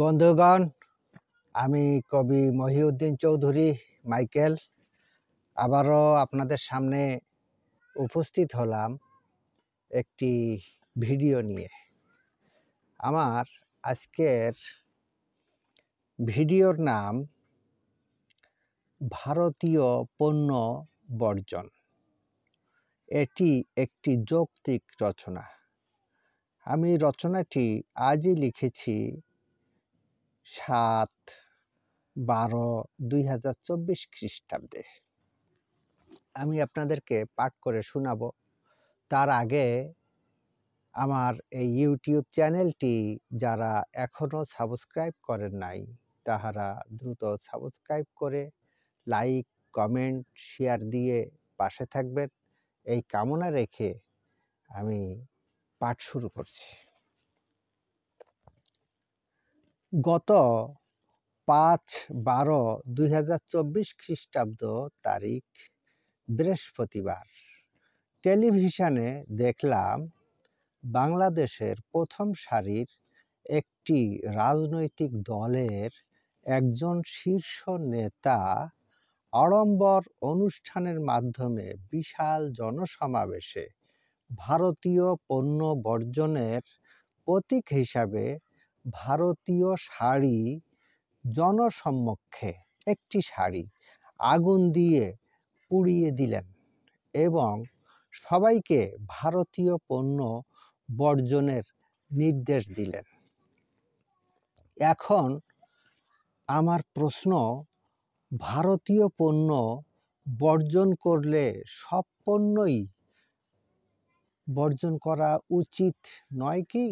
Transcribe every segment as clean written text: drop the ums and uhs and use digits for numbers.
বন্ধুগণ, আমি কবি মহিউদ্দিন চৌধুরী মাইকেল আবারও আপনাদের সামনে উপস্থিত হলাম একটি ভিডিও নিয়ে। আমার আজকের ভিডিওর নাম ভারতীয় পণ্য বর্জন। এটি একটি যৌক্তিক রচনা। আমি রচনাটি আজই লিখেছি 7/12/2024 খ্রিস্টাব্দে। আমি আপনাদেরকে পাঠ করে শোনাবো। তার আগে আমার এই ইউটিউব চ্যানেলটি যারা এখনও সাবস্ক্রাইব করেন নাই তাহারা দ্রুত সাবস্ক্রাইব করে লাইক, কমেন্ট, শেয়ার দিয়ে পাশে থাকবেন, এই কামনা রেখে আমি পাঠ শুরু করছি। গত 5/12/2024 খ্রিস্টাব্দ তারিখ বৃহস্পতিবার টেলিভিশনে দেখলাম বাংলাদেশের প্রথম সারির একটি রাজনৈতিক দলের একজন শীর্ষ নেতা আড়ম্বর অনুষ্ঠানের মাধ্যমে বিশাল জনসমাবেশে ভারতীয় পণ্য বর্জনের প্রতীক হিসাবে ভারতীয় শাড়ি জনসম্মুখে একটি শাড়ি আগুন দিয়ে পুড়িয়ে দিলেন এবং সবাইকে ভারতীয় পণ্য বর্জনের নির্দেশ দিলেন। এখন আমার প্রশ্ন, ভারতীয় পণ্য বর্জন করলে সব পণ্যই বর্জন করা উচিত নয় কি?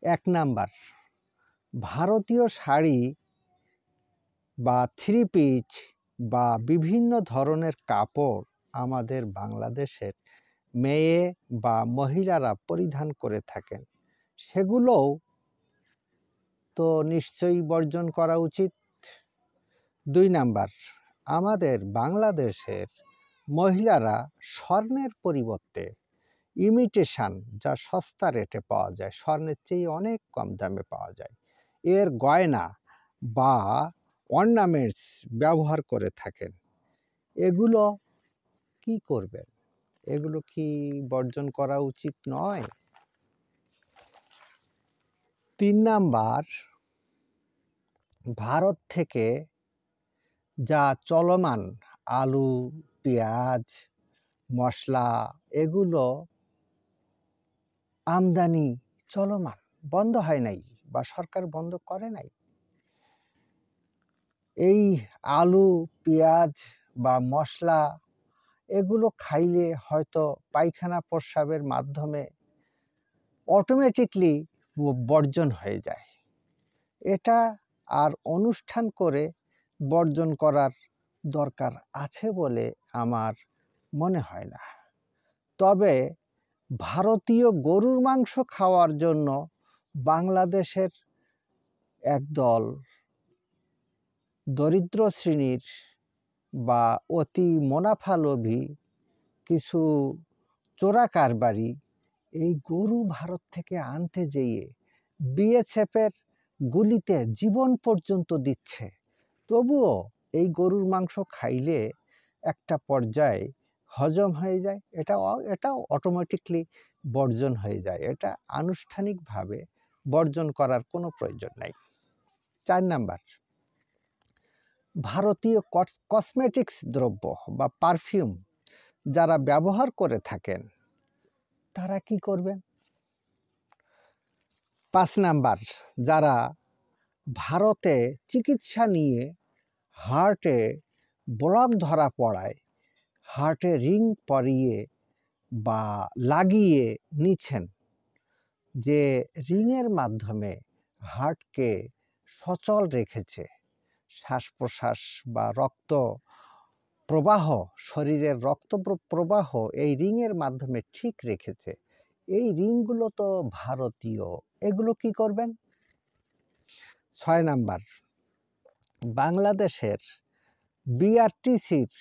1 নাম্বার, ভারতীয় শাড়ি বা থ্রি পিস বা বিভিন্ন ধরনের কাপড় আমাদের বাংলাদেশের মেয়ে বা মহিলারা পরিধান করে থাকেন, সেগুলোও তো নিশ্চয়ই বর্জন করা উচিত। 2 নাম্বার, আমাদের বাংলাদেশের মহিলারা স্বর্ণের পরিবর্তে ইমিটেশন, যা সস্তা রেটে পাওয়া যায়, স্বর্ণের চেয়ে অনেক কম দামে পাওয়া যায়, এর গয়না বা অর্নামেন্টস ব্যবহার করে থাকেন। এগুলো কি করবেন? এগুলো কি বর্জন করা উচিত নয়? 3 নাম্বার, ভারত থেকে যা চলমান আলু, পেঁয়াজ, মশলা, এগুলো আমদানি চলমান, বন্ধ হয় নাই বা সরকার বন্ধ করে নাই। এই আলু, পেঁয়াজ বা মশলা এগুলো খাইলে হয়তো পায়খানা প্রস্রাবের মাধ্যমে অটোমেটিকলি বর্জন হয়ে যায়। এটা আর অনুষ্ঠান করে বর্জন করার দরকার আছে বলে আমার মনে হয় না। তবে ভারতীয় গরুর মাংস খাওয়ার জন্য বাংলাদেশের একদল দরিদ্র শ্রেণীর বা অতি মুনাফালোভী কিছু চোরা কারবারি এই গরু ভারত থেকে আনতে যেয়ে বিএসএফের গুলিতে জীবন পর্যন্ত দিচ্ছে। তবুও এই গরুর মাংস খাইলে একটা পর্যায়ে হজম হয়ে যায়, এটাও অটোমেটিকলি বর্জন হয়ে যায়। এটা আনুষ্ঠানিকভাবে বর্জন করার কোনো প্রয়োজন নাই। 4 নাম্বার, ভারতীয় কসমেটিক্স দ্রব্য বা পারফিউম যারা ব্যবহার করে থাকেন তারা কি করবেন? 5 নাম্বার, যারা ভারতে চিকিৎসা নিয়ে হার্টে ব্লক ধরা পড়ায় হার্টে রিং পরিয়ে বা লাগিয়ে নিচ্ছেন, যে রিংয়ের মাধ্যমে হার্টকে সচল রেখেছে, শ্বাস প্রশ্বাস বা রক্ত প্রবাহ, শরীরের রক্ত প্রবাহ এই রিংয়ের মাধ্যমে ঠিক রেখেছে, এই রিংগুলো তো ভারতীয়, এগুলো কি করবেন? 6 নাম্বার, বাংলাদেশের বিআরটিসির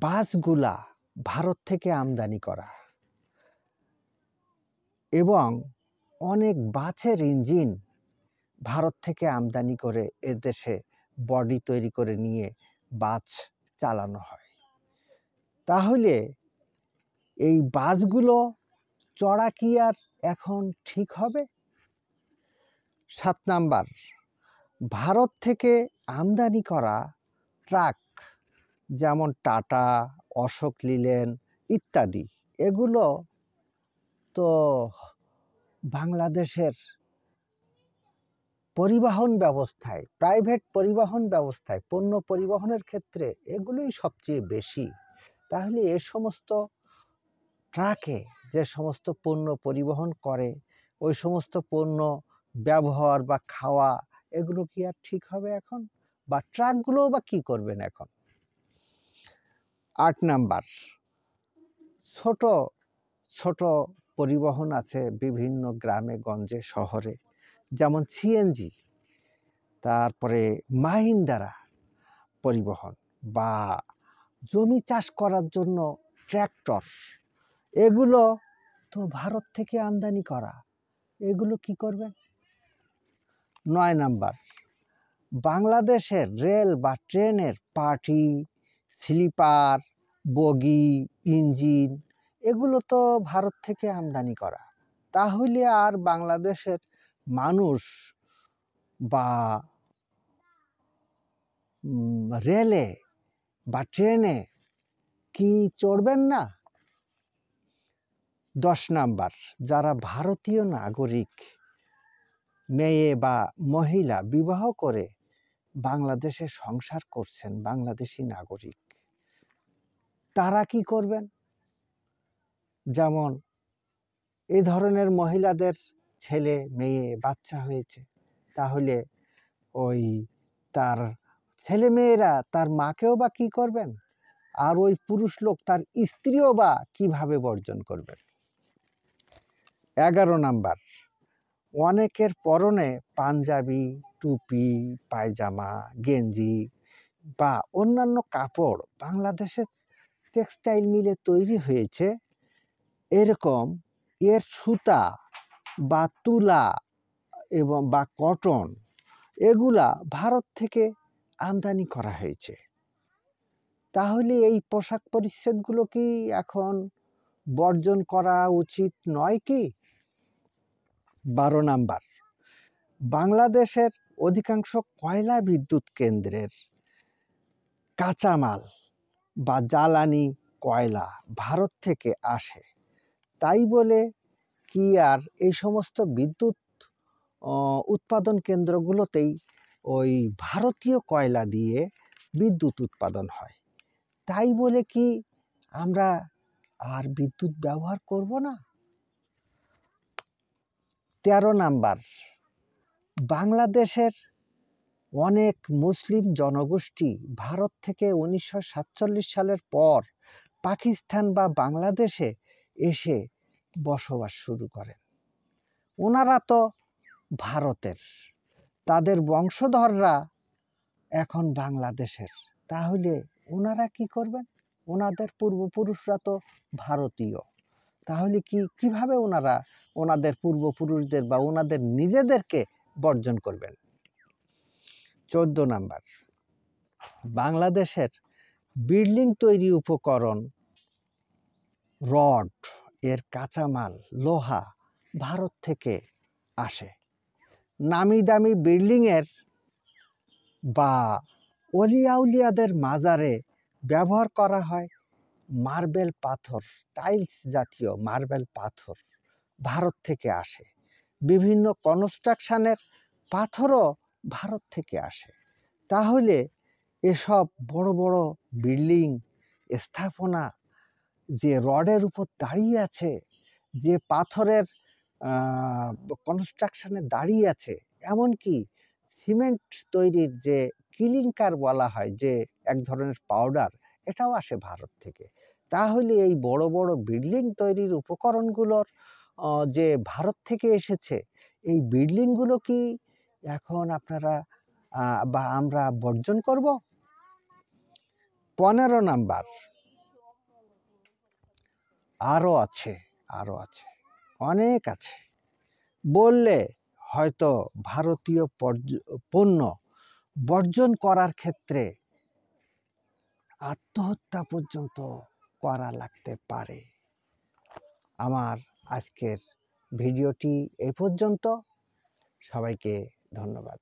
বাসগুলা ভারত থেকে আমদানি করা এবং অনেক বাসের ইঞ্জিন ভারত থেকে আমদানি করে এদেশে বডি তৈরি করে নিয়ে বাস চালানো হয়। তাহলে এই বাসগুলো চড়া কি আর এখন ঠিক হবে? 7 নাম্বার, ভারত থেকে আমদানি করা ট্রাক যেমন টাটা, অশোক লিল্যান্ড ইত্যাদি, এগুলো তো বাংলাদেশের পরিবহন ব্যবস্থায়, প্রাইভেট পরিবহন ব্যবস্থায় পণ্য পরিবহনের ক্ষেত্রে এগুলোই সবচেয়ে বেশি। তাহলে এ সমস্ত ট্রাকে যে সমস্ত পণ্য পরিবহন করে, ওই সমস্ত পণ্য ব্যবহার বা খাওয়া এগুলো কি আর ঠিক হবে এখন? বা ট্রাকগুলোও বা কী করবেন এখন? 8 নাম্বার, ছোট ছোট পরিবহন আছে বিভিন্ন গ্রামে গঞ্জে শহরে, যেমন সিএনজি, তারপরে মাহিন্দ্রা পরিবহন বা জমি চাষ করার জন্য ট্র্যাক্টর, এগুলো তো ভারত থেকে আমদানি করা, এগুলো কি করবেন? 9 নাম্বার, বাংলাদেশের রেল বা ট্রেনের পার্টি, স্লিপার, বগি, ইঞ্জিন এগুলো তো ভারত থেকে আমদানি করা। তাহলে আর বাংলাদেশের মানুষ বা রেলে বা ট্রেনে কি চড়বেন না? 10 নাম্বার, যারা ভারতীয় নাগরিক মেয়ে বা মহিলা বিবাহ করে বাংলাদেশে সংসার করছেন, বাংলাদেশি নাগরিক, তারা কি করবেন? যেমন এই ধরনের মহিলাদের ছেলে মেয়ে বাচ্চা হয়েছে, তাহলে ওই তার ছেলে মেয়েরা তার মাকেও বা কি করবেন? আর ওই পুরুষ লোক তার স্ত্রীও বা কিভাবে বর্জন করবেন? 11 নাম্বার, অনেকের পরনে পাঞ্জাবি, টুপি, পায়জামা, গেঞ্জি বা অন্যান্য কাপড় বাংলাদেশের টেক্সটাইল মিলে তৈরি হয়েছে, এরকম এর সুতা বা তুলা এবং বা কটন এগুলা ভারত থেকে আমদানি করা হয়েছে। তাহলে এই পোশাক পরিচ্ছদগুলো কি এখন বর্জন করা উচিত নয় কি? 12 নাম্বার, বাংলাদেশের অধিকাংশ কয়লা বিদ্যুৎ কেন্দ্রের কাঁচামাল বা জ্বালানি কয়লা ভারত থেকে আসে, তাই বলে কি আর এই সমস্ত বিদ্যুৎ উৎপাদন কেন্দ্রগুলোতেই ওই ভারতীয় কয়লা দিয়ে বিদ্যুৎ উৎপাদন হয়, তাই বলে কি আমরা আর বিদ্যুৎ ব্যবহার করব না? 13 নাম্বার, বাংলাদেশের অনেক মুসলিম জনগোষ্ঠী ভারত থেকে 1947 সালের পর পাকিস্তান বা বাংলাদেশে এসে বসবাস শুরু করেন। ওনারা তো ভারতের, তাদের বংশধররা এখন বাংলাদেশের, তাহলে ওনারা কি করবেন? ওনাদের পূর্বপুরুষরা তো ভারতীয়, তাহলে কিভাবে ওনারা ওনাদের পূর্বপুরুষদের বা ওনাদের নিজেদেরকে বর্জন করবেন? 14 নাম্বার, বাংলাদেশের বিল্ডিং তৈরি উপকরণ, রড এর কাঁচামাল লোহা ভারত থেকে আসে। নামি দামি বিল্ডিংয়ের বা অলিয়া উলিয়াদের মাজারে ব্যবহার করা হয় মার্বেল পাথর, টাইলস জাতীয় মার্বেল পাথর ভারত থেকে আসে। বিভিন্ন কনস্ট্রাকশনের পাথরও ভারত থেকে আসে। তাহলে এসব বড় বড় বিল্ডিং স্থাপনা যে রডের উপর দাঁড়িয়ে আছে, যে পাথরের কনস্ট্রাকশনে দাঁড়িয়ে আছে, এমনকি সিমেন্ট তৈরির যে ক্লিংকার বলা হয়, যে এক ধরনের পাউডার, এটাও আসে ভারত থেকে। তাহলে এই বড় বড় বিল্ডিং তৈরির উপকরণগুলোর যে ভারত থেকে এসেছে, এই বিল্ডিংগুলো কি এখন আপনারা বা আমরা বর্জন করব? 15 নাম্বার, আরও আছে, অনেক আছে। বললে হয়তো ভারতীয় পণ্য বর্জন করার ক্ষেত্রে আত্মহত্যা পর্যন্ত করা লাগতে পারে। আমার আজকের ভিডিওটি এই পর্যন্ত। সবাইকে ধন্যবাদ।